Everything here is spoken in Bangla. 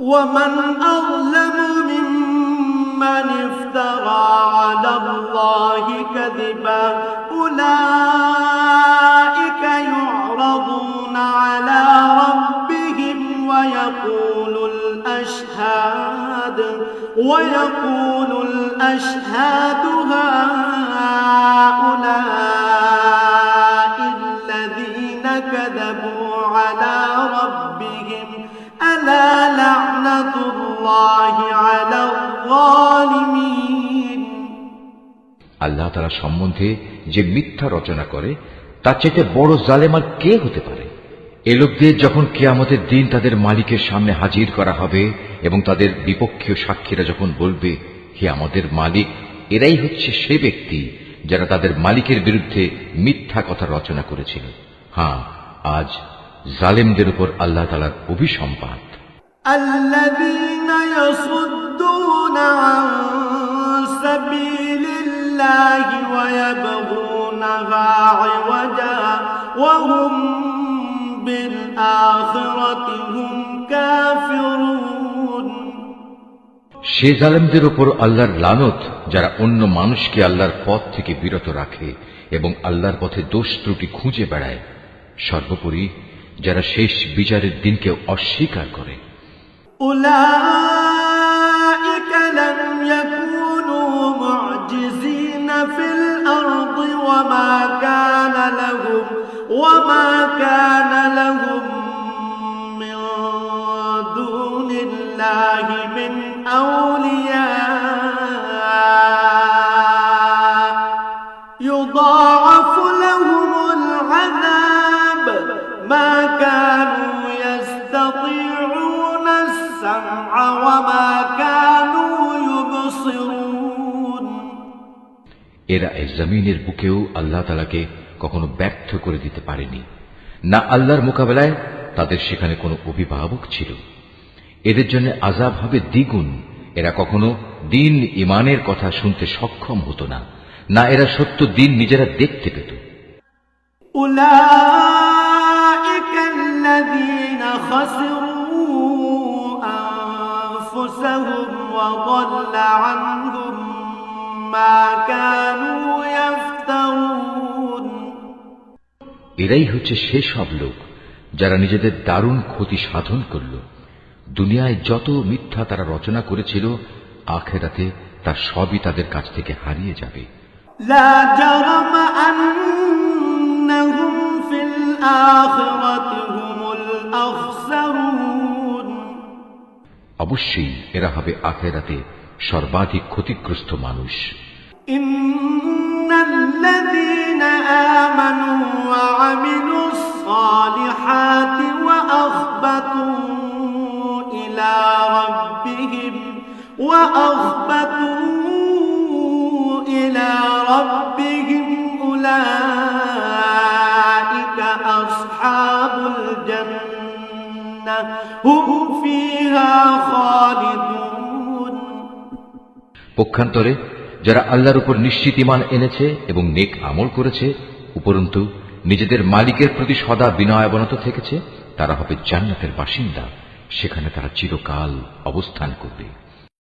ومن أظلم ممن افترى على الله كذبا أولئك يعرضون على ربهم ويقول الأشهاد هؤلاء الذين كذبوا على ربهم ألا لعنة الله على الظالمين। আল্লাহ তাআলা সম্বন্ধে যে মিথ্যা রচনা করে তার চেয়ে বড় জালেম আর কে হতে পারে? এ লোকদের যখন কিয়ামতের দিন তাদের মালিকের সামনে হাজির করা হবে এবং তাদের বিপক্ষীয় সাক্ষীরা যখন বলবে, হে আমাদের মালিক, এরাই হচ্ছে সে ব্যক্তি যারা তাদের মালিকের বিরুদ্ধে মিথ্যা কথা রচনা করেছিল। হ্যাঁ, আজ জালেমদের উপর আল্লাহ তাআলার অভিসম্পাত। আল্লাযীনা ইয়াসুদ্দুনা আন সাবিলিল্লাহি ওয়া ইয়াবগুনাহা ইওয়াজা ওয়া হুম বিল আখিরাতি হুম কাফিরুন। সে জালেমদের উপর আল্লাহর লানত যারা অন্য মানুষকে আল্লাহর পথ থেকে বিরত রাখে এবং আল্লাহর পথে দোষ ত্রুটি খুঁজে বেড়ায়, সর্বোপরি যারা শেষ বিচারের দিনকে অস্বীকার করে। উলাইকা লাম ইয়াকুনু মু'জিজিনা ফিল আরদি ওয়া মা কানা লাহুম মিন দুনিল্লাহি মিন আউলিয়া ইউদাআফু লাহুমুল আযাব মা কানু يستطيعون السمع وما كانوا يبصرون। এরা এই জমিনের বুকেও আল্লাহ তাআলাকে কখনো ব্যর্থ করে দিতে পারেনি, না আল্লাহর মোকাবেলায় তাদের সেখানে কোনো অভিভাবক ছিল। এদের জন্য আযাব হবে দ্বিগুণ। এরা কখনো দিন ইমানের কথা শুনতে সক্ষম হতো না, না এরা সত্য দিন নিজেরা দেখতে পেত। الذين خسروا أنفسهم وضل عنهم ما كانوا يفترون। এরাই হচ্ছে সেসব লোক যারা নিজেদের দারুণ ক্ষতি সাধন করল। দুনিয়ায় যত মিথ্যা তারা রচনা করেছিল, আখিরাতে তার সবই তাদের কাছ থেকে হারিয়ে যাবে। لا جرم أنهم في الآخرة هم الأخسرون। অবশ্যই এরা হবে আখিরাতে সর্বাধিক ক্ষতিগ্রস্ত মানুষ। ইন্নাল্লাযীনা আমানু ওয়া আমিলুস সালিহাতি ওয়া আখবাতু ইলা রাব্বিহিম উলাইকা আসহাবুল জান্নাহ হুম ফিহা খালিদুন। পক্ষান্তরে যারা আল্লাহর উপর নিশ্চিত ঈমান এনেছে এবং নেক আমল করেছে, উপরন্তু নিজেদের মালিকের প্রতি সদা বিনয়াবনত থেকেছে, তারা হবে জান্নাতের বাসিন্দা, সেখানে তারা চিরকাল অবস্থান করবে।